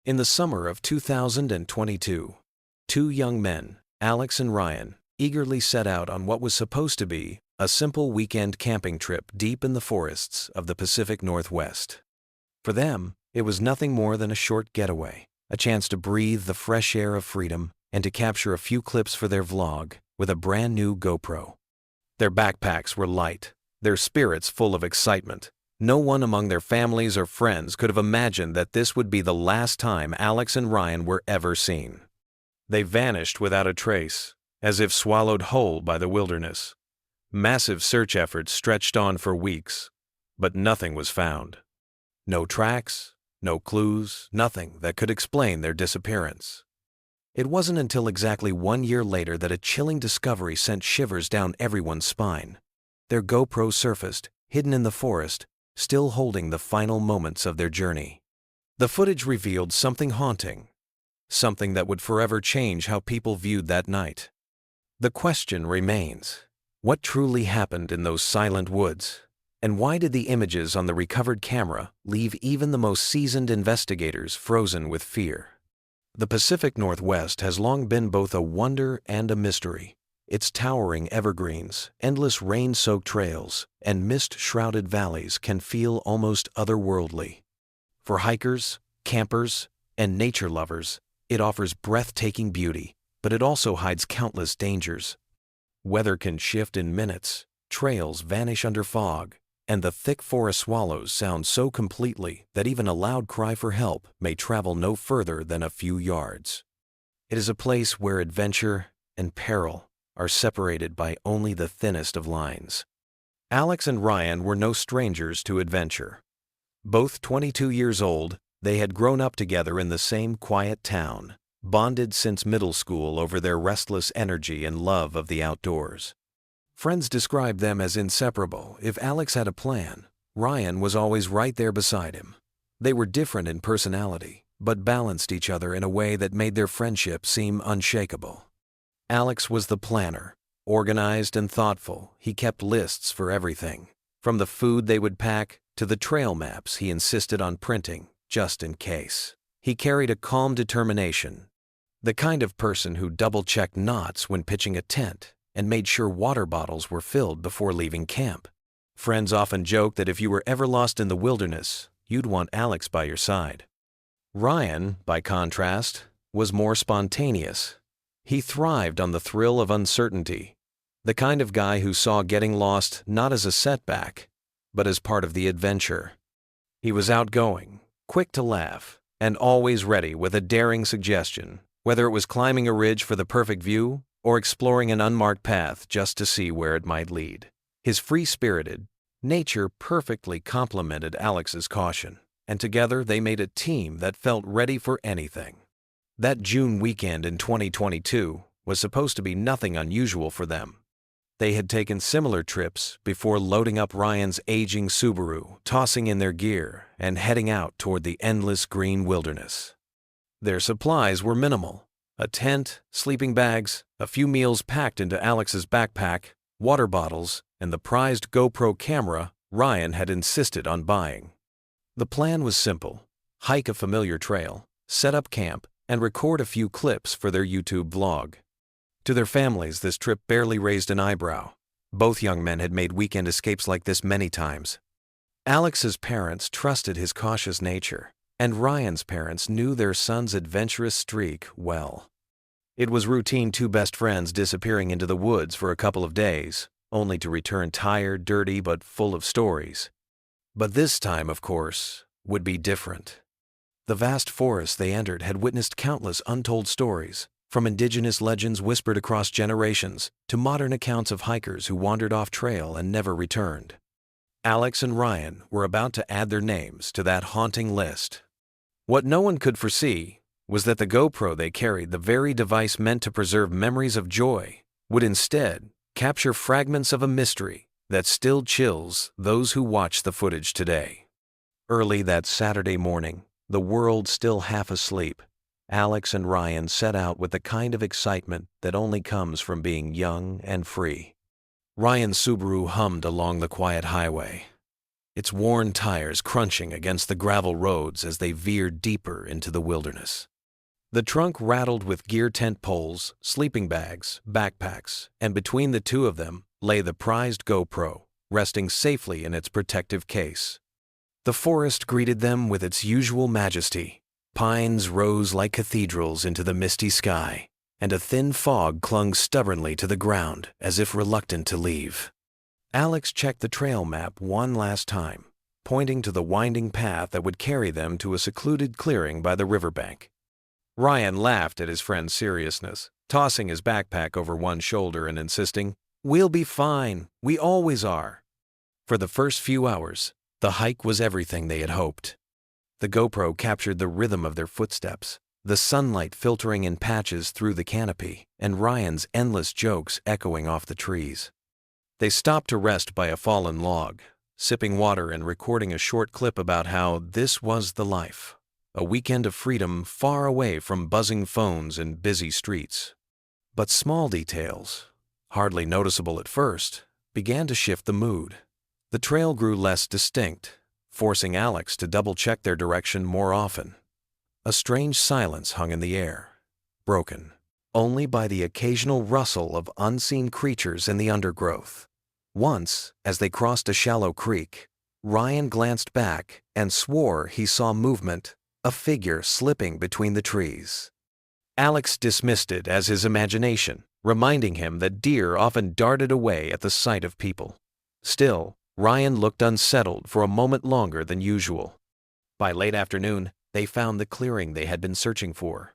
In the summer of 2022, two young men, Alex and Ryan, eagerly set out on what was supposed to be a simple weekend camping trip deep in the forests of the Pacific Northwest. For them, it was nothing more than a short getaway, a chance to breathe the fresh air of freedom and to capture a few clips for their vlog with a brand new GoPro. Their backpacks were light, their spirits full of excitement. No one among their families or friends could have imagined that this would be the last time Alex and Ryan were ever seen. They vanished without a trace, as if swallowed whole by the wilderness. Massive search efforts stretched on for weeks, but nothing was found. No tracks, no clues, nothing that could explain their disappearance. It wasn't until exactly 1 year later that a chilling discovery sent shivers down everyone's spine. Their GoPro surfaced, hidden in the forest, still holding the final moments of their journey. The footage revealed something haunting, something that would forever change how people viewed that night. The question remains, what truly happened in those silent woods? And why did the images on the recovered camera leave even the most seasoned investigators frozen with fear? The Pacific Northwest has long been both a wonder and a mystery. Its towering evergreens, endless rain-soaked trails, and mist-shrouded valleys can feel almost otherworldly. For hikers, campers, and nature lovers, it offers breathtaking beauty, but it also hides countless dangers. Weather can shift in minutes, trails vanish under fog, and the thick forest swallows sound so completely that even a loud cry for help may travel no further than a few yards. It is a place where adventure and peril are separated by only the thinnest of lines. Alex and Ryan were no strangers to adventure. Both 22 years old, they had grown up together in the same quiet town, bonded since middle school over their restless energy and love of the outdoors. Friends described them as inseparable. If Alex had a plan, Ryan was always right there beside him. They were different in personality, but balanced each other in a way that made their friendship seem unshakable. Alex was the planner, organized and thoughtful. He kept lists for everything, from the food they would pack to the trail maps he insisted on printing, just in case. He carried a calm determination, the kind of person who double-checked knots when pitching a tent and made sure water bottles were filled before leaving camp. Friends often joked that if you were ever lost in the wilderness, you'd want Alex by your side. Ryan, by contrast, was more spontaneous. He thrived on the thrill of uncertainty, the kind of guy who saw getting lost not as a setback, but as part of the adventure. He was outgoing, quick to laugh, and always ready with a daring suggestion, whether it was climbing a ridge for the perfect view or exploring an unmarked path just to see where it might lead. His free-spirited nature perfectly complemented Alex's caution, and together they made a team that felt ready for anything. That June weekend in 2022 was supposed to be nothing unusual for them. They had taken similar trips before loading up Ryan's aging Subaru, tossing in their gear, and heading out toward the endless green wilderness. Their supplies were minimal: a tent, sleeping bags, a few meals packed into Alex's backpack, water bottles, and the prized GoPro camera Ryan had insisted on buying. The plan was simple: hike a familiar trail, set up camp, and record a few clips for their YouTube vlog. To their families, this trip barely raised an eyebrow. Both young men had made weekend escapes like this many times. Alex's parents trusted his cautious nature, and Ryan's parents knew their son's adventurous streak well. It was routine two best friends disappearing into the woods for a couple of days, only to return tired, dirty, but full of stories. But this time, of course, would be different. The vast forest they entered had witnessed countless untold stories, from indigenous legends whispered across generations to modern accounts of hikers who wandered off trail and never returned. Alex and Ryan were about to add their names to that haunting list. What no one could foresee was that the GoPro they carried, the very device meant to preserve memories of joy, would instead capture fragments of a mystery that still chills those who watch the footage today. Early that Saturday morning, the world still half asleep, Alex and Ryan set out with the kind of excitement that only comes from being young and free. Ryan's Subaru hummed along the quiet highway, its worn tires crunching against the gravel roads as they veered deeper into the wilderness. The trunk rattled with gear tent poles, sleeping bags, backpacks, and between the two of them lay the prized GoPro, resting safely in its protective case. The forest greeted them with its usual majesty. Pines rose like cathedrals into the misty sky, and a thin fog clung stubbornly to the ground as if reluctant to leave. Alex checked the trail map one last time, pointing to the winding path that would carry them to a secluded clearing by the riverbank. Ryan laughed at his friend's seriousness, tossing his backpack over one shoulder and insisting, "We'll be fine. We always are." For the first few hours, the hike was everything they had hoped. The GoPro captured the rhythm of their footsteps, the sunlight filtering in patches through the canopy, and Ryan's endless jokes echoing off the trees. They stopped to rest by a fallen log, sipping water and recording a short clip about how this was the life, a weekend of freedom far away from buzzing phones and busy streets. But small details, hardly noticeable at first, began to shift the mood. The trail grew less distinct, forcing Alex to double-check their direction more often. A strange silence hung in the air, broken only by the occasional rustle of unseen creatures in the undergrowth. Once, as they crossed a shallow creek, Ryan glanced back and swore he saw movement, a figure slipping between the trees. Alex dismissed it as his imagination, reminding him that deer often darted away at the sight of people. Still, Ryan looked unsettled for a moment longer than usual. By late afternoon, they found the clearing they had been searching for.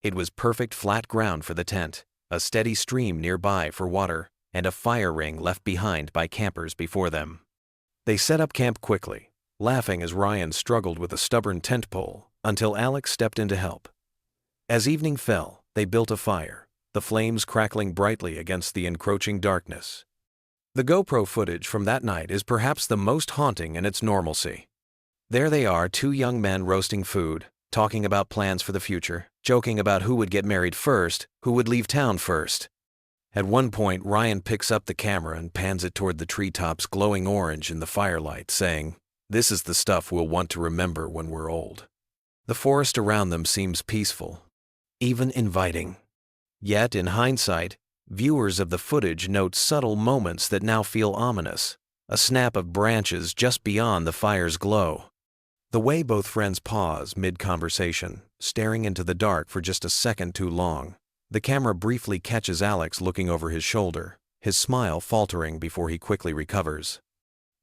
It was perfect flat ground for the tent, a steady stream nearby for water, and a fire ring left behind by campers before them. They set up camp quickly, laughing as Ryan struggled with a stubborn tent pole until Alex stepped in to help. As evening fell, they built a fire, the flames crackling brightly against the encroaching darkness. The GoPro footage from that night is perhaps the most haunting in its normalcy. There they are, two young men roasting food, talking about plans for the future, joking about who would get married first, who would leave town first. At one point, Ryan picks up the camera and pans it toward the treetops glowing orange in the firelight, saying, "This is the stuff we'll want to remember when we're old." The forest around them seems peaceful, even inviting. Yet, in hindsight, viewers of the footage note subtle moments that now feel ominous, a snap of branches just beyond the fire's glow. The way both friends pause mid-conversation, staring into the dark for just a second too long. The camera briefly catches Alex looking over his shoulder, his smile faltering before he quickly recovers.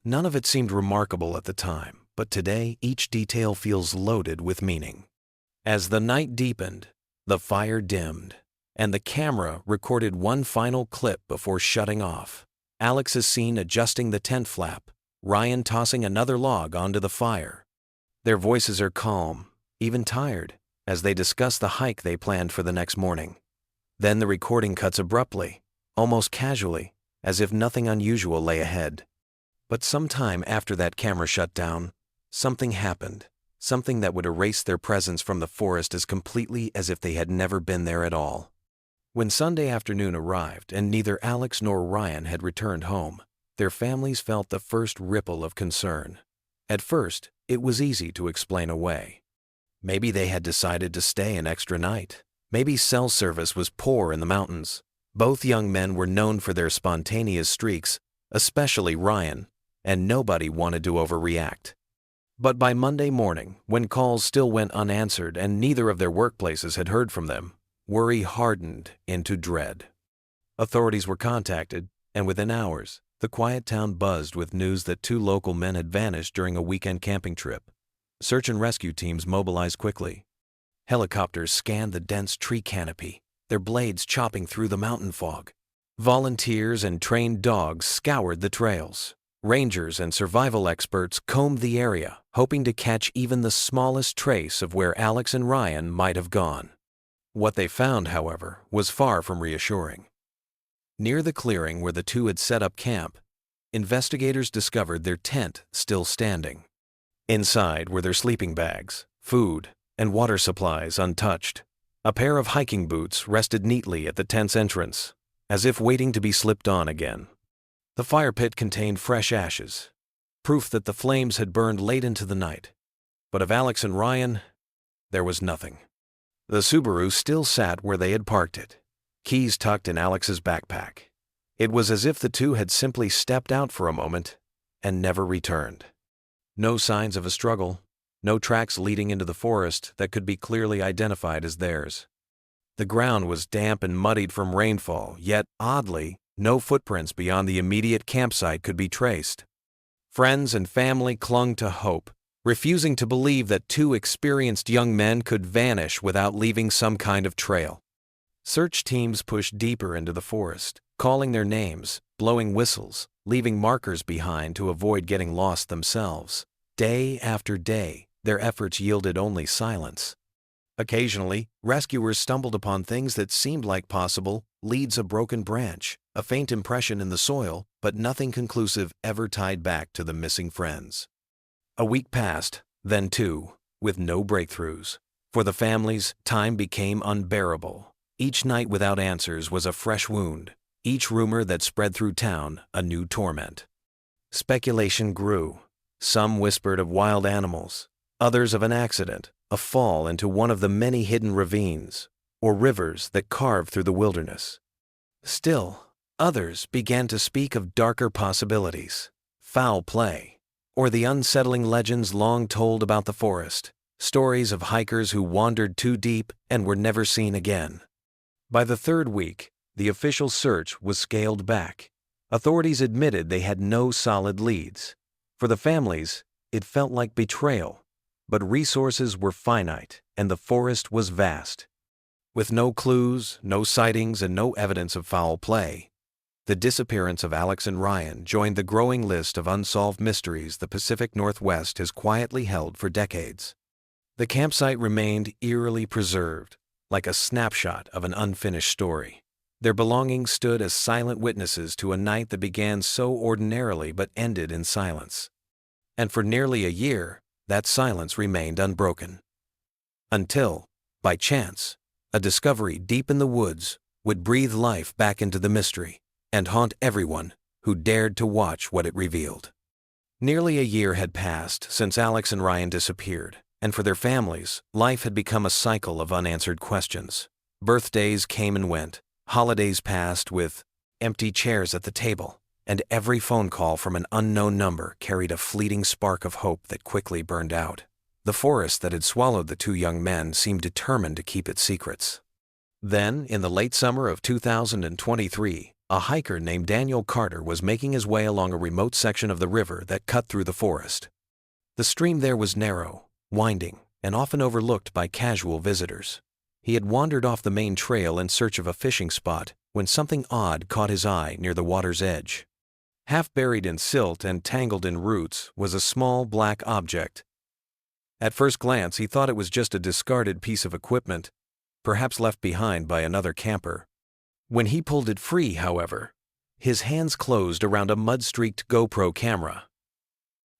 None of it seemed remarkable at the time, but today each detail feels loaded with meaning. As the night deepened, the fire dimmed, and the camera recorded one final clip before shutting off. Alex is seen adjusting the tent flap, Ryan tossing another log onto the fire. Their voices are calm, even tired, as they discuss the hike they planned for the next morning. Then the recording cuts abruptly, almost casually, as if nothing unusual lay ahead. But sometime after that camera shut down, something happened, something that would erase their presence from the forest as completely as if they had never been there at all. When Sunday afternoon arrived and neither Alex nor Ryan had returned home, their families felt the first ripple of concern. At first, it was easy to explain away. Maybe they had decided to stay an extra night. Maybe cell service was poor in the mountains. Both young men were known for their spontaneous streaks, especially Ryan, and nobody wanted to overreact. But by Monday morning, when calls still went unanswered and neither of their workplaces had heard from them, worry hardened into dread. Authorities were contacted, and within hours, the quiet town buzzed with news that two local men had vanished during a weekend camping trip. Search and rescue teams mobilized quickly. Helicopters scanned the dense tree canopy, their blades chopping through the mountain fog. Volunteers and trained dogs scoured the trails. Rangers and survival experts combed the area, hoping to catch even the smallest trace of where Alex and Ryan might have gone. What they found, however, was far from reassuring. Near the clearing where the two had set up camp, investigators discovered their tent still standing. Inside were their sleeping bags, food, and water supplies untouched. A pair of hiking boots rested neatly at the tent's entrance, as if waiting to be slipped on again. The fire pit contained fresh ashes, proof that the flames had burned late into the night. But of Alex and Ryan, there was nothing. The Subaru still sat where they had parked it, keys tucked in Alex's backpack. It was as if the two had simply stepped out for a moment and never returned. No signs of a struggle, no tracks leading into the forest that could be clearly identified as theirs. The ground was damp and muddied from rainfall, yet, oddly, no footprints beyond the immediate campsite could be traced. Friends and family clung to hope, refusing to believe that two experienced young men could vanish without leaving some kind of trail. Search teams pushed deeper into the forest, calling their names, blowing whistles, leaving markers behind to avoid getting lost themselves. Day after day, their efforts yielded only silence. Occasionally, rescuers stumbled upon things that seemed like possible leads: a broken branch, a faint impression in the soil, but nothing conclusive ever tied back to the missing friends. A week passed, then two, with no breakthroughs. For the families, time became unbearable. Each night without answers was a fresh wound, each rumor that spread through town a new torment. Speculation grew. Some whispered of wild animals, others of an accident, a fall into one of the many hidden ravines, or rivers that carved through the wilderness. Still, others began to speak of darker possibilities: foul play, or the unsettling legends long told about the forest, stories of hikers who wandered too deep and were never seen again. By the third week, the official search was scaled back. Authorities admitted they had no solid leads. For the families, it felt like betrayal, but resources were finite and the forest was vast. With no clues, no sightings, and no evidence of foul play, the disappearance of Alex and Ryan joined the growing list of unsolved mysteries the Pacific Northwest has quietly held for decades. The campsite remained eerily preserved, like a snapshot of an unfinished story. Their belongings stood as silent witnesses to a night that began so ordinarily but ended in silence. And for nearly a year, that silence remained unbroken. Until, by chance, a discovery deep in the woods would breathe life back into the mystery and haunt everyone who dared to watch what it revealed. Nearly a year had passed since Alex and Ryan disappeared, and for their families, life had become a cycle of unanswered questions. Birthdays came and went, holidays passed with empty chairs at the table, and every phone call from an unknown number carried a fleeting spark of hope that quickly burned out. The forest that had swallowed the two young men seemed determined to keep its secrets. Then, in the late summer of 2023, a hiker named Daniel Carter was making his way along a remote section of the river that cut through the forest. The stream there was narrow, winding, and often overlooked by casual visitors. He had wandered off the main trail in search of a fishing spot when something odd caught his eye near the water's edge. Half buried in silt and tangled in roots was a small black object. At first glance, he thought it was just a discarded piece of equipment, perhaps left behind by another camper. When he pulled it free, however, his hands closed around a mud-streaked GoPro camera.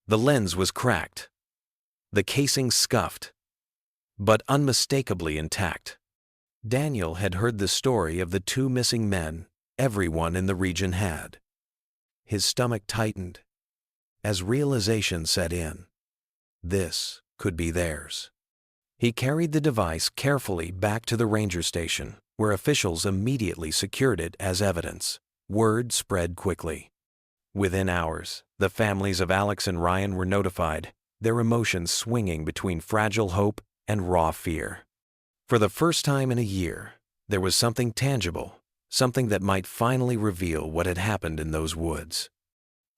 The lens was cracked, the casing scuffed, but unmistakably intact. Daniel had heard the story of the two missing men everyone in the region had. His stomach tightened as realization set in. This could be theirs. He carried the device carefully back to the ranger station, where officials immediately secured it as evidence. Word spread quickly. Within hours, the families of Alex and Ryan were notified, their emotions swinging between fragile hope and raw fear. For the first time in a year, there was something tangible, something that might finally reveal what had happened in those woods.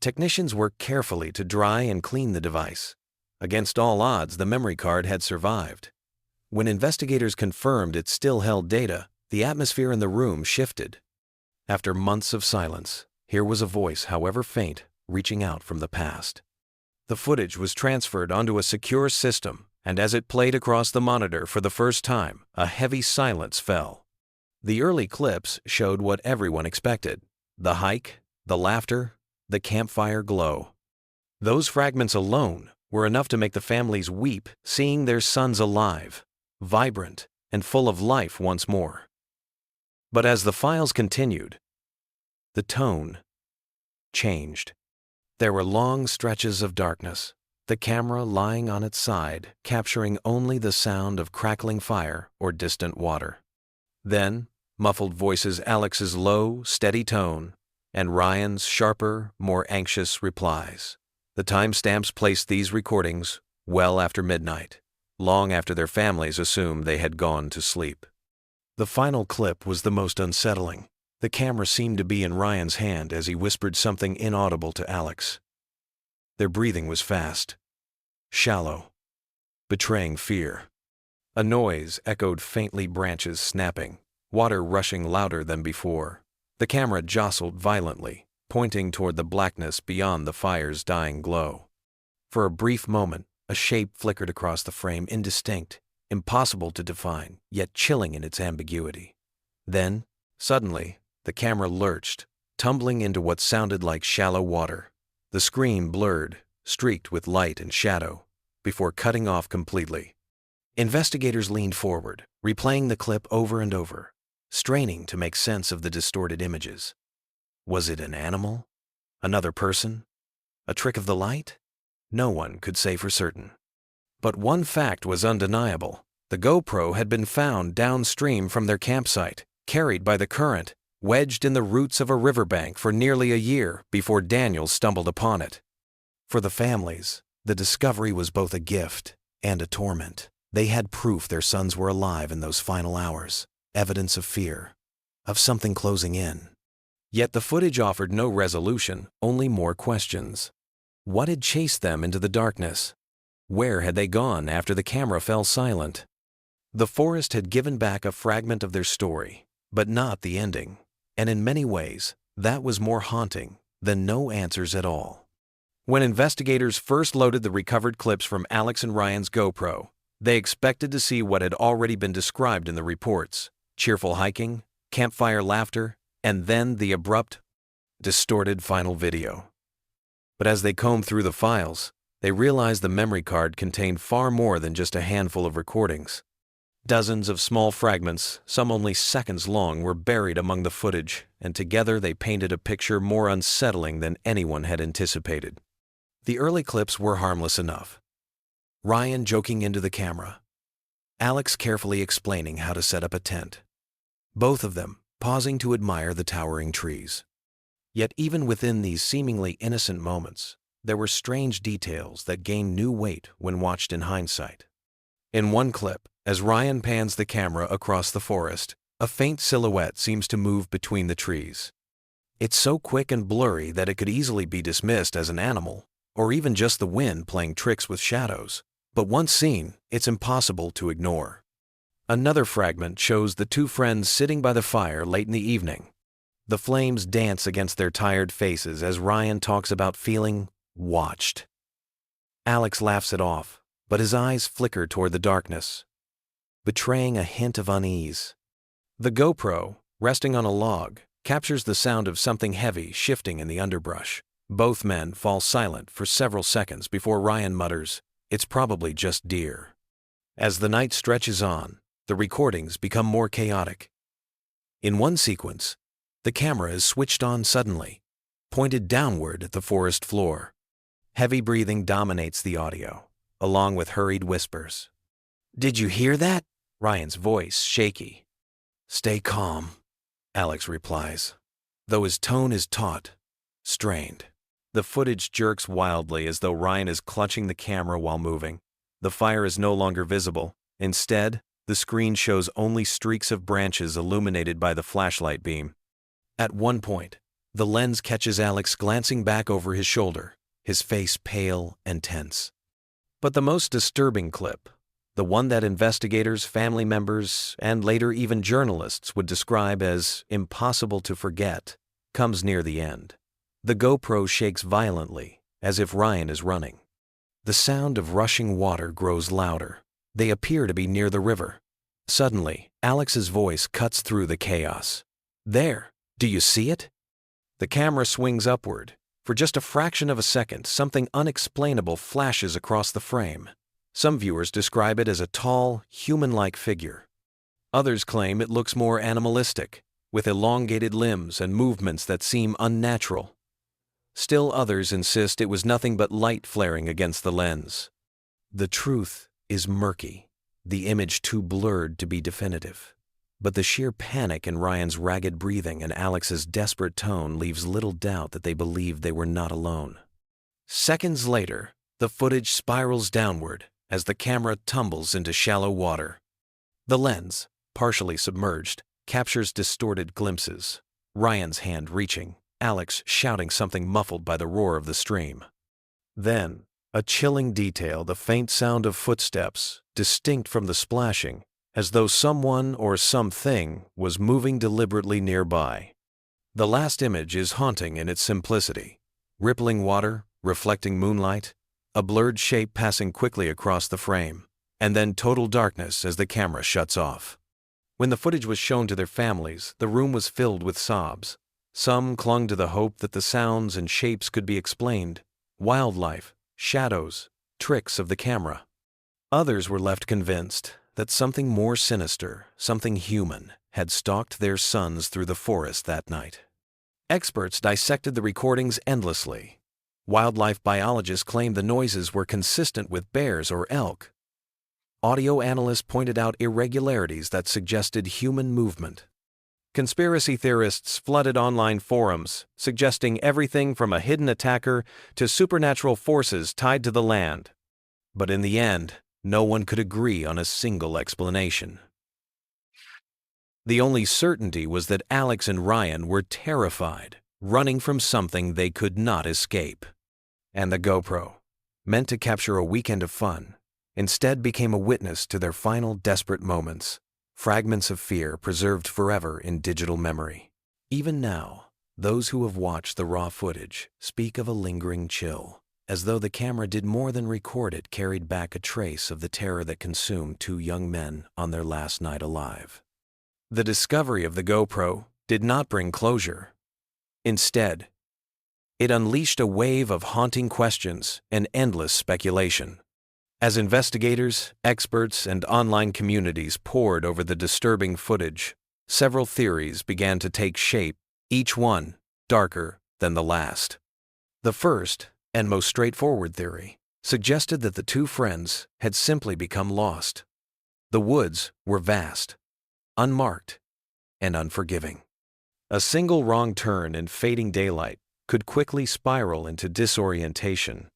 Technicians worked carefully to dry and clean the device. Against all odds, the memory card had survived. When investigators confirmed it still held data, the atmosphere in the room shifted. After months of silence, here was a voice, however faint, reaching out from the past. The footage was transferred onto a secure system, and as it played across the monitor for the first time, a heavy silence fell. The early clips showed what everyone expected: the hike, the laughter, the campfire glow. Those fragments alone were enough to make the families weep, seeing their sons alive, vibrant, and full of life once more. But as the files continued, the tone changed. There were long stretches of darkness, the camera lying on its side, capturing only the sound of crackling fire or distant water. Then, muffled voices, Alex's low, steady tone, and Ryan's sharper, more anxious replies. The timestamps placed these recordings well after midnight, long after their families assumed they had gone to sleep. The final clip was the most unsettling. The camera seemed to be in Ryan's hand as he whispered something inaudible to Alex. Their breathing was fast, shallow, betraying fear. A noise echoed faintly, branches snapping, water rushing louder than before. The camera jostled violently, pointing toward the blackness beyond the fire's dying glow. For a brief moment, a shape flickered across the frame, indistinct, impossible to define, yet chilling in its ambiguity. Then, suddenly, the camera lurched, tumbling into what sounded like shallow water. The screen blurred, streaked with light and shadow, before cutting off completely. Investigators leaned forward, replaying the clip over and over, straining to make sense of the distorted images. Was it an animal? Another person? A trick of the light? No one could say for certain. But one fact was undeniable. The GoPro had been found downstream from their campsite, carried by the current, wedged in the roots of a riverbank for nearly a year before Daniel stumbled upon it. For the families, the discovery was both a gift and a torment. They had proof their sons were alive in those final hours, evidence of fear, of something closing in. Yet the footage offered no resolution, only more questions. What had chased them into the darkness? Where had they gone after the camera fell silent? The forest had given back a fragment of their story, but not the ending. And in many ways, that was more haunting than no answers at all. When investigators first loaded the recovered clips from Alex and Ryan's GoPro, they expected to see what had already been described in the reports: cheerful hiking, campfire laughter, and then the abrupt, distorted final video. But as they combed through the files, they realized the memory card contained far more than just a handful of recordings. Dozens of small fragments, some only seconds long, were buried among the footage, and together they painted a picture more unsettling than anyone had anticipated. The early clips were harmless enough. Ryan joking into the camera, Alex carefully explaining how to set up a tent, both of them pausing to admire the towering trees. Yet even within these seemingly innocent moments, there were strange details that gained new weight when watched in hindsight. In one clip, as Ryan pans the camera across the forest, a faint silhouette seems to move between the trees. It's so quick and blurry that it could easily be dismissed as an animal, or even just the wind playing tricks with shadows. But once seen, it's impossible to ignore. Another fragment shows the two friends sitting by the fire late in the evening. The flames dance against their tired faces as Ryan talks about feeling watched. Alex laughs it off, but his eyes flicker toward the darkness, betraying a hint of unease. The GoPro, resting on a log, captures the sound of something heavy shifting in the underbrush. Both men fall silent for several seconds before Ryan mutters, "It's probably just deer." As the night stretches on, the recordings become more chaotic. In one sequence, the camera is switched on suddenly, pointed downward at the forest floor. Heavy breathing dominates the audio, along with hurried whispers. "Did you hear that?" Ryan's voice shaky. "Stay calm," Alex replies, though his tone is taut, strained. The footage jerks wildly as though Ryan is clutching the camera while moving. The fire is no longer visible. Instead, the screen shows only streaks of branches illuminated by the flashlight beam. At one point, the lens catches Alex glancing back over his shoulder, his face pale and tense. But the most disturbing clip, the one that investigators, family members, and later even journalists would describe as impossible to forget, comes near the end. The GoPro shakes violently, as if Ryan is running. The sound of rushing water grows louder. They appear to be near the river. Suddenly, Alex's voice cuts through the chaos. "There! Do you see it?" The camera swings upward. For just a fraction of a second, something unexplainable flashes across the frame. Some viewers describe it as a tall, human-like figure. Others claim it looks more animalistic, with elongated limbs and movements that seem unnatural. Still others insist it was nothing but light flaring against the lens. The truth is murky, the image too blurred to be definitive. But the sheer panic in Ryan's ragged breathing and Alex's desperate tone leaves little doubt that they believed they were not alone. Seconds later, the footage spirals downward as the camera tumbles into shallow water. The lens, partially submerged, captures distorted glimpses. Ryan's hand reaching, Alex shouting something muffled by the roar of the stream. Then, a chilling detail, the faint sound of footsteps, distinct from the splashing, as though someone or something was moving deliberately nearby. The last image is haunting in its simplicity. Rippling water, reflecting moonlight, a blurred shape passing quickly across the frame, and then total darkness as the camera shuts off. When the footage was shown to their families, the room was filled with sobs. Some clung to the hope that the sounds and shapes could be explained, wildlife, shadows, tricks of the camera. Others were left convinced that something more sinister, something human, had stalked their sons through the forest that night. Experts dissected the recordings endlessly. Wildlife biologists claimed the noises were consistent with bears or elk. Audio analysts pointed out irregularities that suggested human movement. Conspiracy theorists flooded online forums, suggesting everything from a hidden attacker to supernatural forces tied to the land. But in the end, no one could agree on a single explanation. The only certainty was that Alex and Ryan were terrified, running from something they could not escape. And the GoPro, meant to capture a weekend of fun, instead became a witness to their final desperate moments, fragments of fear preserved forever in digital memory. Even now, those who have watched the raw footage speak of a lingering chill, as though the camera did more than record it, carried back a trace of the terror that consumed two young men on their last night alive. The discovery of the GoPro did not bring closure. Instead, it unleashed a wave of haunting questions and endless speculation. As investigators, experts, and online communities pored over the disturbing footage, several theories began to take shape, each one darker than the last. The first, and most straightforward theory, suggested that the two friends had simply become lost. The woods were vast, unmarked, and unforgiving. A single wrong turn in fading daylight could quickly spiral into disorientation.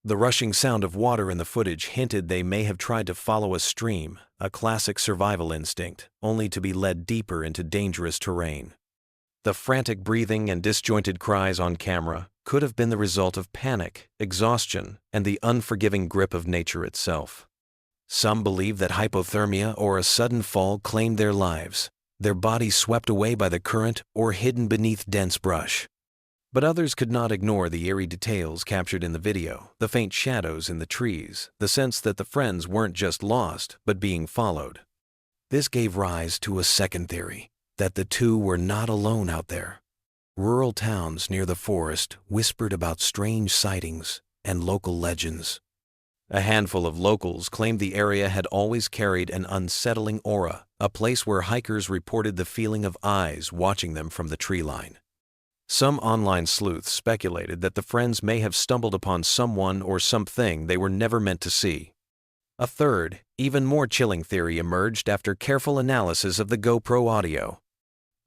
The rushing sound of water in the footage hinted they may have tried to follow a stream, a classic survival instinct, only to be led deeper into dangerous terrain. The frantic breathing and disjointed cries on camera could have been the result of panic, exhaustion, and the unforgiving grip of nature itself. Some believed that hypothermia or a sudden fall claimed their lives, their bodies swept away by the current or hidden beneath dense brush. But others could not ignore the eerie details captured in the video, the faint shadows in the trees, the sense that the friends weren't just lost, but being followed. This gave rise to a second theory, that the two were not alone out there. Rural towns near the forest whispered about strange sightings and local legends. A handful of locals claimed the area had always carried an unsettling aura, a place where hikers reported the feeling of eyes watching them from the tree line. Some online sleuths speculated that the friends may have stumbled upon someone or something they were never meant to see. A third, even more chilling theory emerged after careful analysis of the GoPro audio.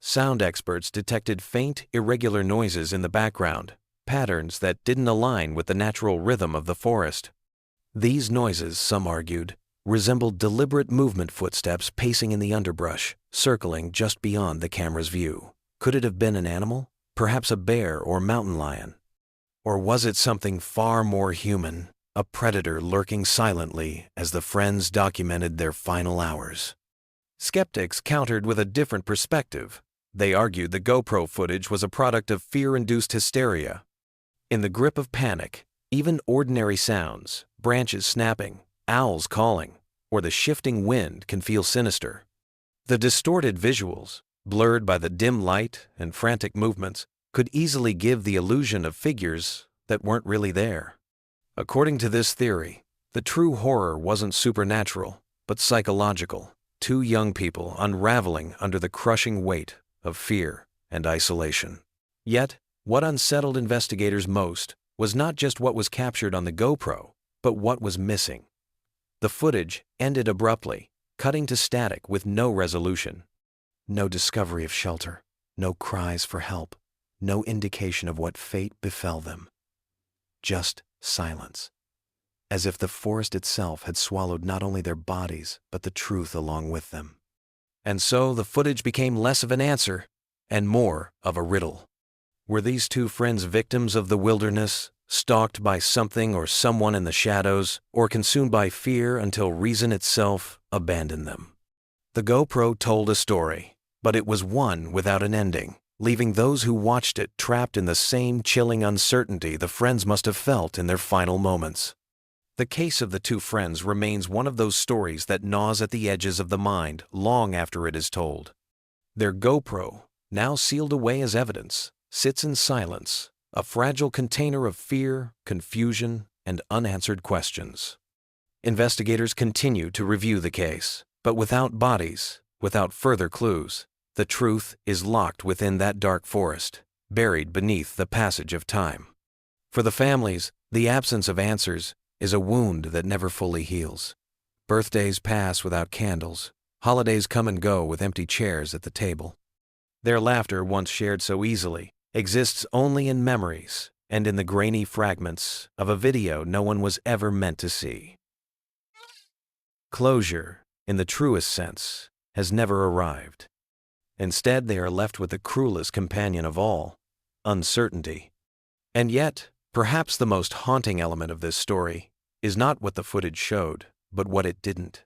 Sound experts detected faint, irregular noises in the background, patterns that didn't align with the natural rhythm of the forest. These noises, some argued, resembled deliberate movement, footsteps pacing in the underbrush, circling just beyond the camera's view. Could it have been an animal? Perhaps a bear or mountain lion? Or was it something far more human, a predator lurking silently as the friends documented their final hours? Skeptics countered with a different perspective. They argued the GoPro footage was a product of fear-induced hysteria. In the grip of panic, even ordinary sounds, branches snapping, owls calling, or the shifting wind can feel sinister. The distorted visuals, blurred by the dim light and frantic movements, could easily give the illusion of figures that weren't really there. According to this theory, the true horror wasn't supernatural, but psychological. Two young people unraveling under the crushing weight of fear and isolation. Yet, What unsettled investigators most was not just what was captured on the GoPro, but what was missing. The footage ended abruptly, cutting to static with no resolution. No discovery of shelter, no cries for help, no indication of what fate befell them. Just silence, as if the forest itself had swallowed not only their bodies, but the truth along with them. And so the footage became less of an answer and more of a riddle. Were these two friends victims of the wilderness, stalked by something or someone in the shadows, or consumed by fear until reason itself abandoned them? The GoPro told a story, but it was one without an ending, leaving those who watched it trapped in the same chilling uncertainty the friends must have felt in their final moments. The case of the two friends remains one of those stories that gnaws at the edges of the mind long after it is told. Their GoPro, now sealed away as evidence, sits in silence, a fragile container of fear, confusion, and unanswered questions. Investigators continue to review the case, but without bodies, without further clues, the truth is locked within that dark forest, buried beneath the passage of time. For the families, the absence of answers is a wound that never fully heals. Birthdays pass without candles, holidays come and go with empty chairs at the table. Their laughter, once shared so easily, exists only in memories and in the grainy fragments of a video no one was ever meant to see. Closure, in the truest sense, has never arrived. Instead, they are left with the cruelest companion of all, uncertainty. And yet, perhaps the most haunting element of this story is not what the footage showed, but what it didn't.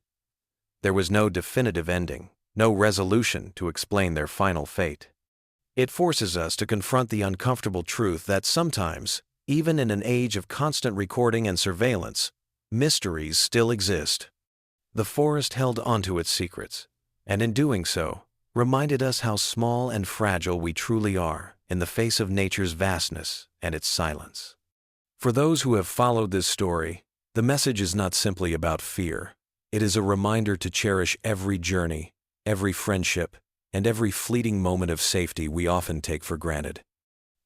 There was no definitive ending, no resolution to explain their final fate. It forces us to confront the uncomfortable truth that sometimes, even in an age of constant recording and surveillance, mysteries still exist. The forest held onto its secrets, and in doing so, reminded us how small and fragile we truly are in the face of nature's vastness and its silence. For those who have followed this story, the message is not simply about fear. It is a reminder to cherish every journey, every friendship, and every fleeting moment of safety we often take for granted.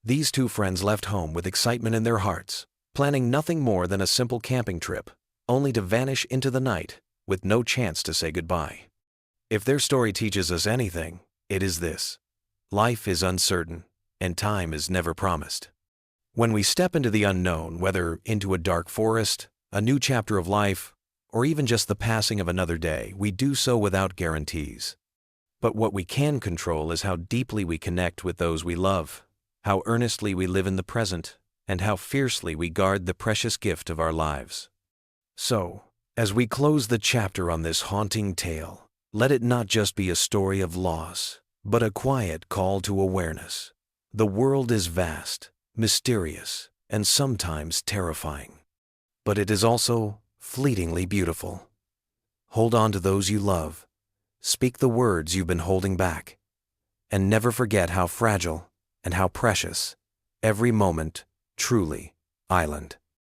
These two friends left home with excitement in their hearts, planning nothing more than a simple camping trip, only to vanish into the night with no chance to say goodbye. If their story teaches us anything, it is this: life is uncertain, and time is never promised. When we step into the unknown, whether into a dark forest, a new chapter of life, or even just the passing of another day, we do so without guarantees. But what we can control is how deeply we connect with those we love, how earnestly we live in the present, and how fiercely we guard the precious gift of our lives. So, as we close the chapter on this haunting tale, let it not just be a story of loss, but a quiet call to awareness. The world is vast, mysterious, and sometimes terrifying. But it is also fleetingly beautiful. Hold on to those you love. Speak the words you've been holding back. And never forget how fragile and how precious every moment truly island.